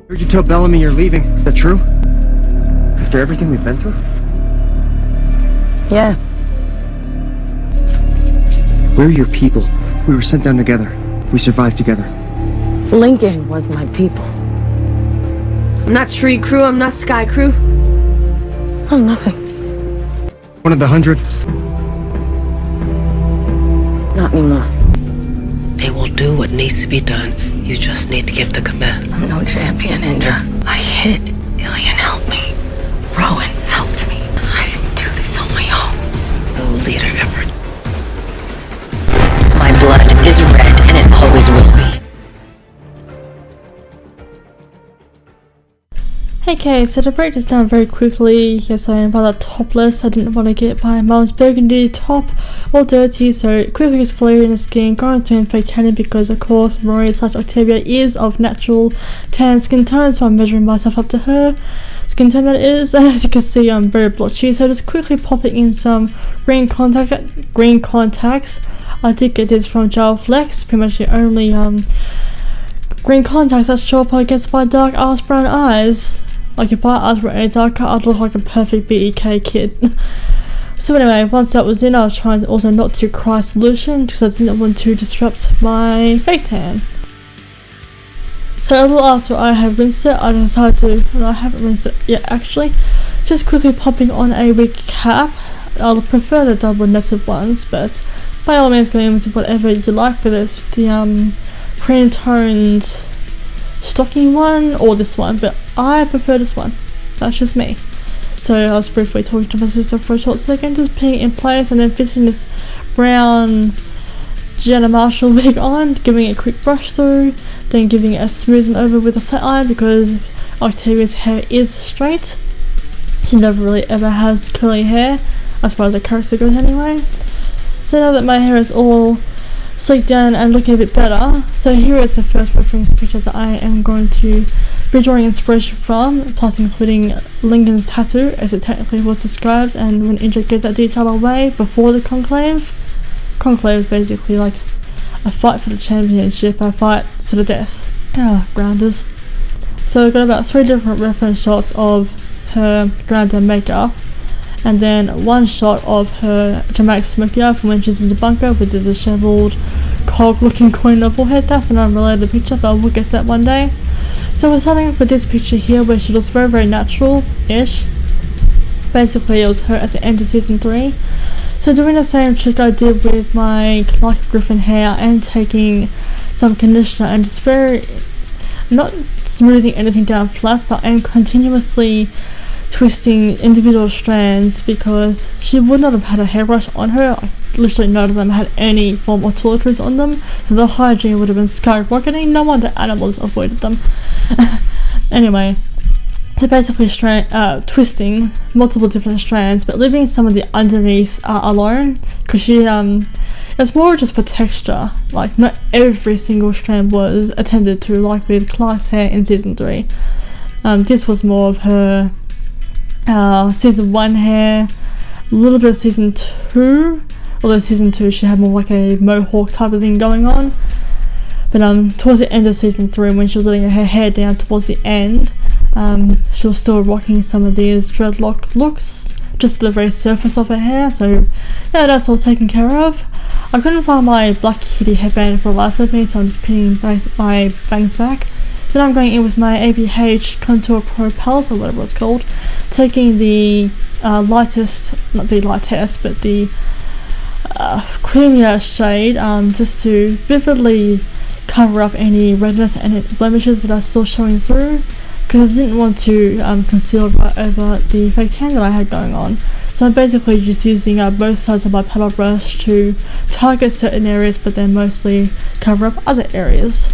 Heard you tell Bellamy you're leaving. Is that true? After everything we've been through? Yeah. We're your people. We were sent down together. We survived together. Lincoln was my people. I'm not Tree Crew, I'm not Sky Crew. I'm nothing. One of the 100? Not anymore. They will do what needs to be done. You just need to give the command. I'm no champion, Indra. I hid. Alien helped me. Rowan helped me. I didn't do this on my own. No leader ever. My blood is red, and it always will be. Okay, so to break this down very quickly, yes, I am rather topless. I didn't want to get my mom's burgundy top all dirty, so quickly exfoliating the skin, going to fake tanning because of course Rory / Octavia is of natural tan skin tone, so I'm measuring myself up to her skin tone that is. As you can see, I'm very blotchy, so just quickly popping in some green contacts. I did get this from Gel Flex, pretty much the only green contacts that show up against my dark ass brown eyes. Like if my eyes were any darker, I'd look like a perfect BEK kid. So anyway, once that was in, I was trying to also not to cry solution because I didn't want to disrupt my fake tan. So a little after I had rinsed it, I decided to, and I haven't rinsed it yet actually, just quickly popping on a wig cap. I'll prefer the double netted ones, but by all means go in with whatever you like, whether it's the cream toned stocking one or this one, but I prefer this one. That's just me. So I was briefly talking to my sister for a short second, just putting it in place and then fitting this brown Jenna Marshall wig on, giving it a quick brush through, then giving it a smoothing over with a flat iron because Octavia's hair is straight. She never really ever has curly hair, as far as the character goes anyway. So now that my hair is all sleek down and looking a bit better, so here is the first reference picture that I am going to be drawing inspiration from, plus including Lincoln's tattoo as it technically was described, and when Indra gave that detail away before the conclave is basically like a fight for the championship, a fight to the death. Grounders. So I've got about 3 different reference shots of her Grounder makeup, and then one shot of her dramatic smoky eye from when she's in the bunker with the dishevelled cog looking coin on her forehead. That's an unrelated picture, but we'll get to that one day. So we're starting with this picture here where she looks very, very natural-ish. Basically it was her at the end of season 3. So doing the same trick I did with my Clarke Griffin hair and taking some conditioner and just very, not smoothing anything down flat, but I'm continuously twisting individual strands because she would not have had a hairbrush on her. I literally none of them had any form of toiletries on them, so the hygiene would have been skyrocketing. No wonder animals avoided them. Anyway, so basically twisting multiple different strands but leaving some of the underneath alone because she it's more just for texture. Like not every single strand was attended to like with Clarke's hair in season 3. This was more of her season 1 hair, a little bit of season 2, although season 2 she had more like a mohawk type of thing going on. But towards the end of season 3, when she was letting her hair down towards the end, she was still rocking some of these dreadlock looks, just the very surface of her hair, so yeah, that's all taken care of. I couldn't find my black kitty headband for the life of me, so I'm just pinning both my bangs back. Then I'm going in with my ABH Contour Pro palette, or whatever it's called, taking the lightest, not the lightest, but the creamier shade, just to vividly cover up any redness and blemishes that are still showing through, because I didn't want to conceal right over the fake tan that I had going on. So I'm basically just using both sides of my paddle brush to target certain areas, but then mostly cover up other areas.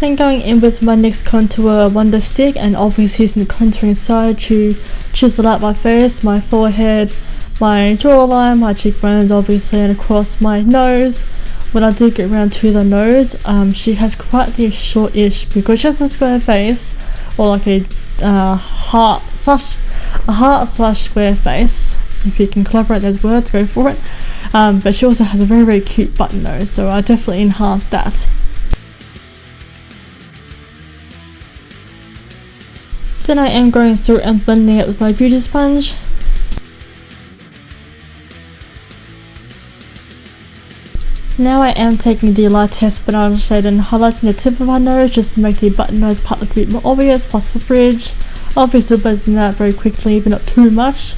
Then going in with my NYX Contour Wonder Stick and obviously using the contouring side to chisel out my face, my forehead, my jawline, my cheekbones obviously, and across my nose. When I do get around to the nose, she has quite the short-ish, because she has a square face, or like a heart, such a heart slash square face. If you can collaborate those words, go for it. But she also has a very cute button nose, so I definitely enhanced that. Then I am going through and blending it with my beauty sponge. Now I am taking the A.L.I.E test banana shade and highlighting the tip of my nose just to make the button nose part look a bit more obvious, plus the bridge. Obviously blending that very quickly, but not too much.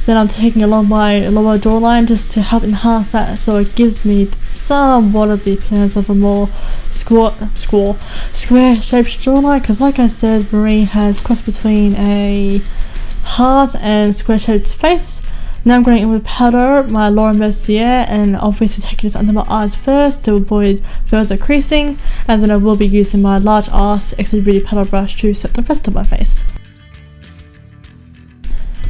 Then I'm taking along my lower jawline just to help enhance that, so it gives me somewhat of the appearance of a more square shaped jawline, because like I said, Marie has crossed between a heart and square shaped face. Now I'm going in with powder, my Laura Mercier, and obviously taking this under my eyes first to avoid further creasing, and then I will be using my large ass Extra Beauty powder brush to set the rest of my face.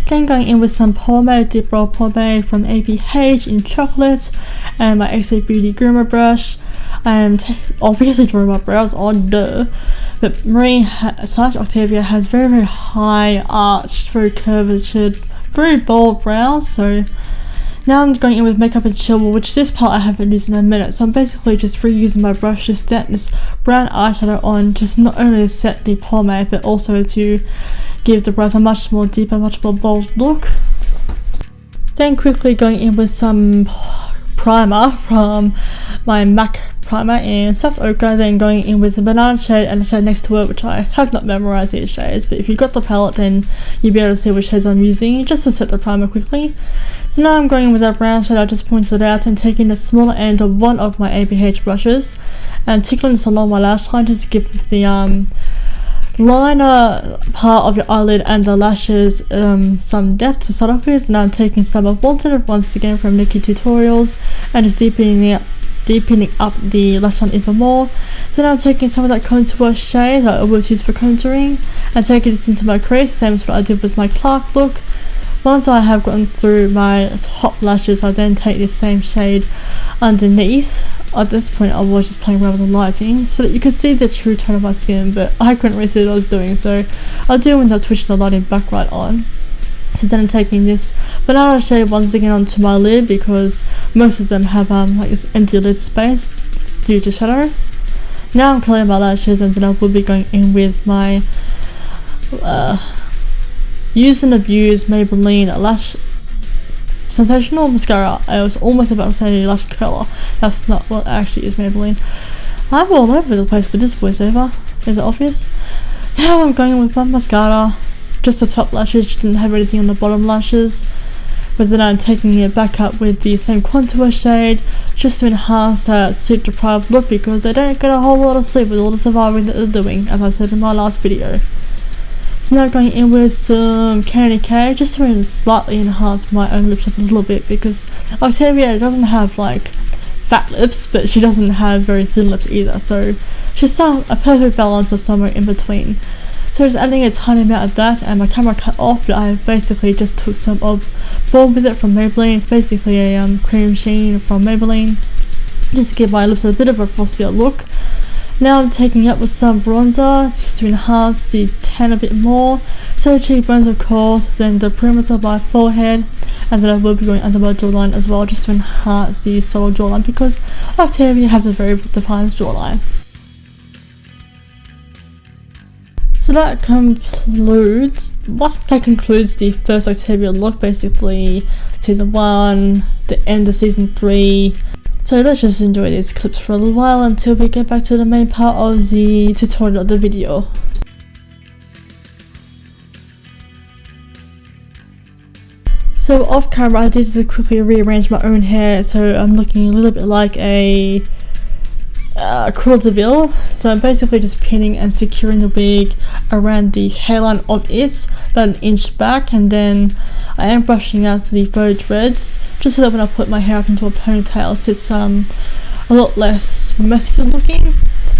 Then going in with some pomade, Deep Roll pomade from A.P.H in chocolate, and my Extra Beauty groomer brush. I am obviously drawing my brows on, duh. But Marie Octavia has very high arched, very curvatured, very bold brows. So now I'm going in with Makeup and Chill, which this part I haven't used in a minute. So I'm basically just reusing my brush to set this brown eyeshadow on, just not only to set the pomade, but also to give the brows a much more deeper, much more bold look. Then quickly going in with some primer from my MAC primer in Soft Ochre, then going in with the banana shade and the shade next to it, which I have not memorized these shades, but if you've got the palette then you'll be able to see which shades I'm using just to set the primer quickly. So now I'm going in with that brown shade I just pointed out and taking the smaller end of one of my A.P.H brushes and tickling this along my lash line just to give the liner part of your eyelid and the lashes some depth to start off with. Now I'm taking some of Wanted once again from Nikki Tutorials and just deepening up the lash line even more. Then I'm taking some of that contour shade that I always use for contouring and taking this into my crease, same as what I did with my Clarke look. Once I have gotten through my top lashes, I then take this same shade underneath. At this point I was just playing around with the lighting so that you could see the true tone of my skin, but I couldn't really see what I was doing, so I do end up switching the lighting back right on. So then I'm taking this banana shade once again onto my lid because most of them have like this empty lid space due to shadow. Now I'm curling my lashes and then I will be going in with my Use and Abuse Maybelline Lash Sensational Mascara. I was almost about to say lash curler. That's not what I actually use, Maybelline. I'm all over the place with this voiceover. Is it obvious? Now I'm going with my mascara. Just the top lashes, didn't have anything on the bottom lashes. But then I'm taking it back up with the same contour shade just to enhance that sleep deprived look because they don't get a whole lot of sleep with all the surviving that they're doing, as I said in my last video. So now going in with some Candy K just to slightly enhance my own lips up a little bit because Octavia doesn't have like fat lips, but she doesn't have very thin lips either, so she's a perfect balance of somewhere in between. So just adding a tiny amount of that, and my camera cut off, but I basically just took some of Born With It from Maybelline. It's basically a cream sheen from Maybelline just to give my lips a bit of a frostier look. Now I'm taking it with some bronzer just to enhance the tan a bit more. So cheekbones of course, then the perimeter of my forehead, and then I will be going under my jawline as well just to enhance the solid jawline because Octavia has a very defined jawline. So that concludes the first Octavia look, basically season 1, the end of season 3. So let's just enjoy these clips for a little while until we get back to the main part of the tutorial of the video. So off camera I did just quickly rearrange my own hair, so I'm looking a little bit like a Cruella de Vil. So I'm basically just pinning and securing the wig around the hairline of it, about an inch back, and then I am brushing out the faux dreads just so that when I put my hair up into a ponytail it's a lot less masculine looking.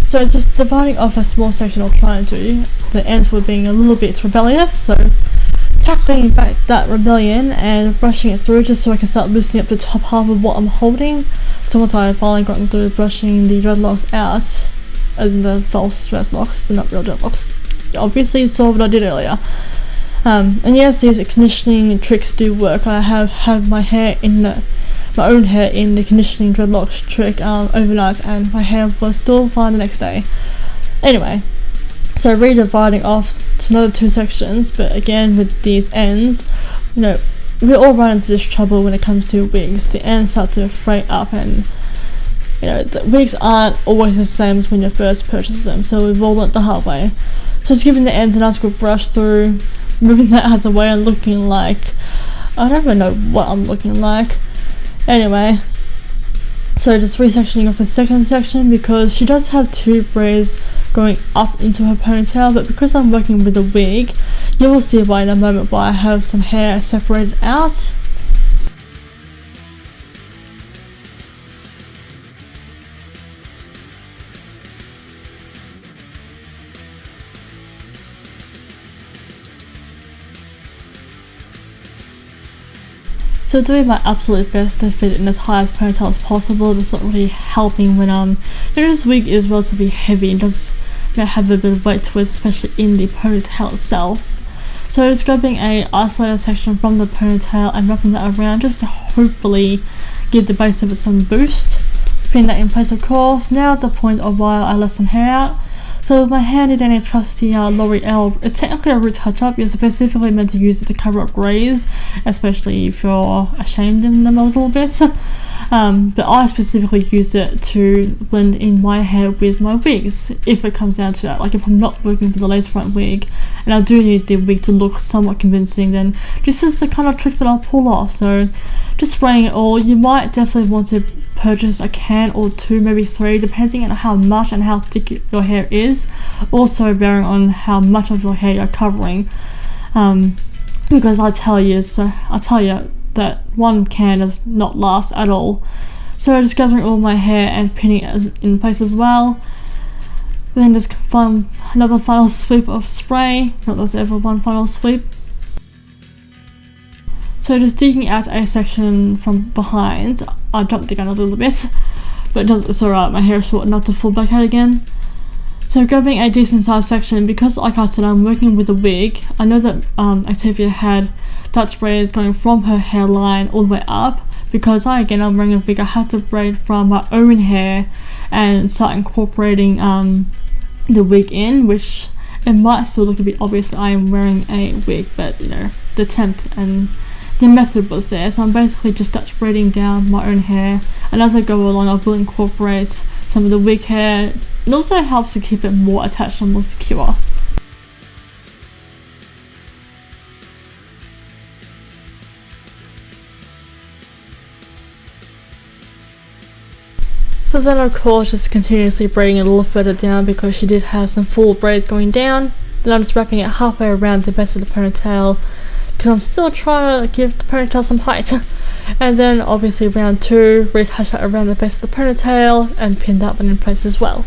So just dividing off a small section of trying to, the ends were being a little bit rebellious, so tackling back that rebellion and brushing it through just so I can start loosening up the top half of what I'm holding. So once I've finally gotten through brushing the dreadlocks out, as in the false dreadlocks, they're not real dreadlocks, you obviously saw what I did earlier. And yes, these conditioning tricks do work. I have had my own hair in the conditioning dreadlocks trick overnight, and my hair was still fine the next day. Anyway, so redividing off to another 2 sections, but again with these ends, we all run into this trouble when it comes to wigs. The ends start to fray up, and the wigs aren't always the same as when you first purchase them, so we've all learnt the hard way. So just giving the ends a nice good brush through, moving that out of the way and looking like, I don't even know what I'm looking like. Anyway, so just resectioning off the second section, because she does have 2 braids going up into her ponytail, but because I'm working with a wig, you will see why in a moment why I have some hair separated out. So doing my absolute best to fit in as high as ponytail as possible, but it's not really helping when this wig is relatively heavy and does have a bit of weight to it, especially in the ponytail itself. So just grabbing a isolated section from the ponytail and wrapping that around just to hopefully give the base of it some boost. Putting that in place, of course. Now at the point of while I left some hair out. So with my handy dandy trusty L'Oreal, it's technically a root touch-up. You're specifically meant to use it to cover up greys, especially if you're ashamed of them a little bit. But I specifically used it to blend in my hair with my wigs, if it comes down to that. Like if I'm not working with a lace front wig and I do need the wig to look somewhat convincing, then this is the kind of trick that I'll pull off. So just spraying it all. You might definitely want to purchase a can or 2, maybe 3, depending on how much and how thick your hair is, also varying on how much of your hair you're covering, because I tell you that 1 can does not last at all. So just gathering all my hair and pinning it in place as well, then just find another final sweep of spray. Not there's ever one final sweep. So just digging out a section from behind. I jumped the gun a little bit, but it's alright, my hair is short enough to fall back out again. So grabbing a decent sized section, because like I said, I'm working with a wig. I know that Octavia had Dutch braids going from her hairline all the way up. Because I'm wearing a wig, I had to braid from my own hair and start incorporating the wig in, which it might still look a bit obvious that I am wearing a wig, but the attempt and the method was there. So I'm basically just Dutch braiding down my own hair, and as I go along I will incorporate some of the wig hair. It also helps to keep it more attached and more secure. So then of course just continuously braiding it a little further down, because she did have some full braids going down. Then I'm just wrapping it halfway around the base of the ponytail, because I'm still trying to give the ponytail some height. And then obviously round 2, retouch that around the base of the ponytail and pin that one in place as well.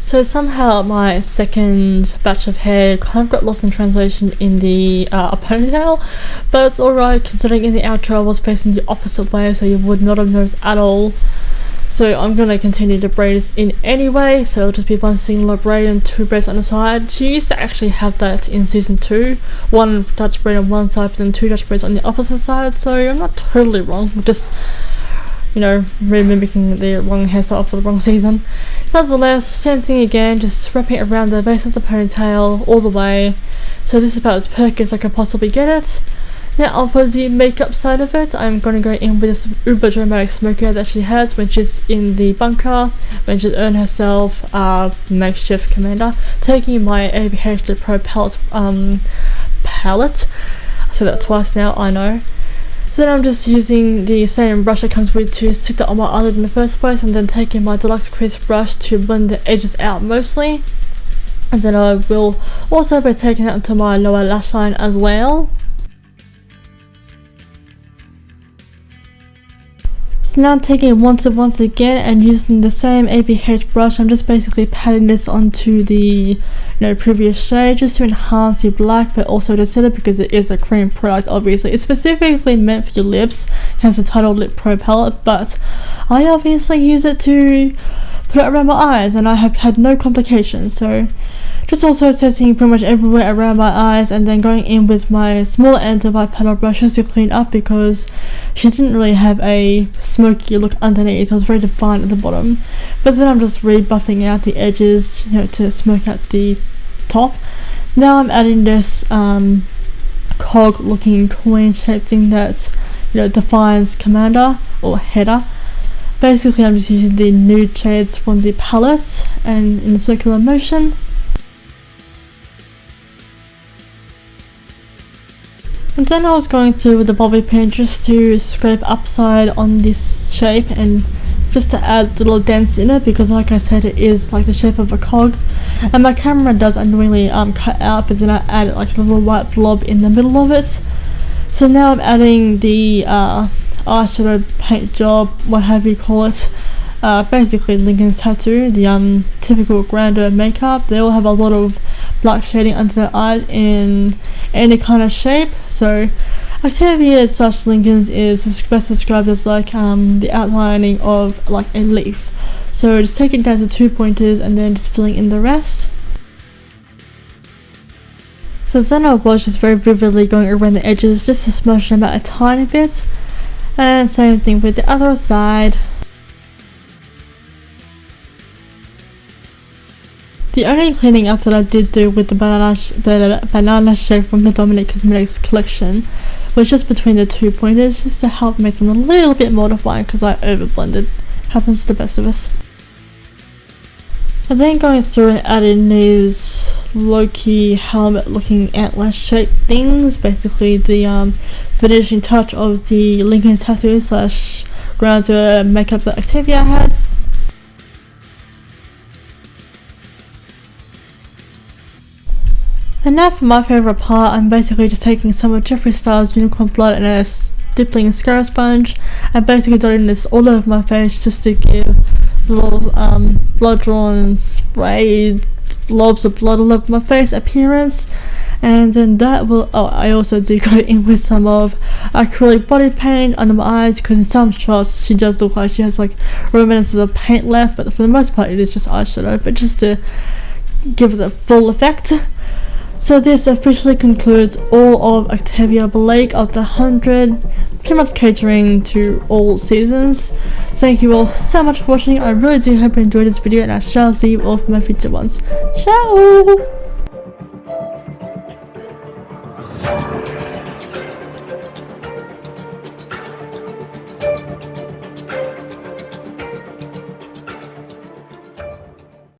So somehow my second batch of hair kind of got lost in translation in the ponytail, but it's alright considering in the outro I was facing the opposite way, so you would not have noticed at all. So I'm going to continue to braid this in anyway, so it'll just be one singular braid and 2 braids on the side. She used to actually have that in season 2, 1 Dutch braid on one side but then 2 Dutch braids on the opposite side, so I'm not totally wrong, just mimicking the wrong hairstyle for the wrong season. Nonetheless, same thing again, just wrapping it around the base of the ponytail all the way. So this is about as perky as I can possibly get it. Now for the makeup side of it, I'm going to go in with this uber dramatic smoky eye that she has when she's in the bunker, when she's earned herself makeshift commander, taking my A.L.I.E Pro palette. I said that twice now, I know. Then I'm just using the same brush it comes with to stick that on my eyelid in the first place, and then taking my deluxe crease brush to blend the edges out mostly. And then I will also be taking that onto my lower lash line as well. So now I'm taking once again and using the same A.L.I.E brush, I'm just basically patting this onto the previous shade just to enhance the black, but also to set it because it is a cream product. Obviously it's specifically meant for your lips, hence the title Lip Pro palette, but I obviously use it to put it around my eyes, and I have had no complications. So just also setting pretty much everywhere around my eyes, and then going in with my smaller end of my paddle brush just to clean up, because she didn't really have a smoky look underneath. It was very defined at the bottom, but then I'm just rebuffing out the edges, you know, to smoke out the top. Now I'm adding this cog looking coin shaped thing that, you know, defines commander or header. Basically I'm just using the nude shades from the palette and in a circular motion. And then I was going through with the bobby pin just to scrape upside on this shape and just to add little dents in it, because like I said, it is like the shape of a cog, and my camera does unknowingly cut out, but then I added like a little white blob in the middle of it. So now I'm adding the eyeshadow paint job, what have you call it, basically Lincoln's tattoo, the typical Grounder makeup. They all have a lot of black shading under their eyes in any kind of shape. So Octavia / Lincoln's is best described as like the outlining of like a leaf. So just take it down to 2 pointers and then just filling in the rest. So then I was just very vividly going around the edges just to smush them out a tiny bit, and same thing with the other side. The only cleaning up that I did do with the banana shape from the Dominic Cosmetics collection was just between the 2 pointers, just to help make them a little bit more defined, because I over blended. Happens to the best of us. And then going through and adding these low-key helmet looking antler shaped things, basically the finishing touch of the Lincoln tattoo / Grounder makeup that Octavia had. And now for my favourite part, I'm basically just taking some of Jeffree Star's unicorn blood and a stippling Scara sponge and basically dotting this all over my face just to give little blood drawn sprayed blobs of blood all over my face appearance. And then that will, I also do go in with some of acrylic body paint under my eyes, because in some shots she does look like she has like reminiscences of paint left, but for the most part it is just eyeshadow, but just to give it the full effect. So this officially concludes all of Octavia Blake of the 100, pretty much catering to all seasons. Thank you all so much for watching. I really do hope you enjoyed this video, and I shall see you all for my future ones. Ciao!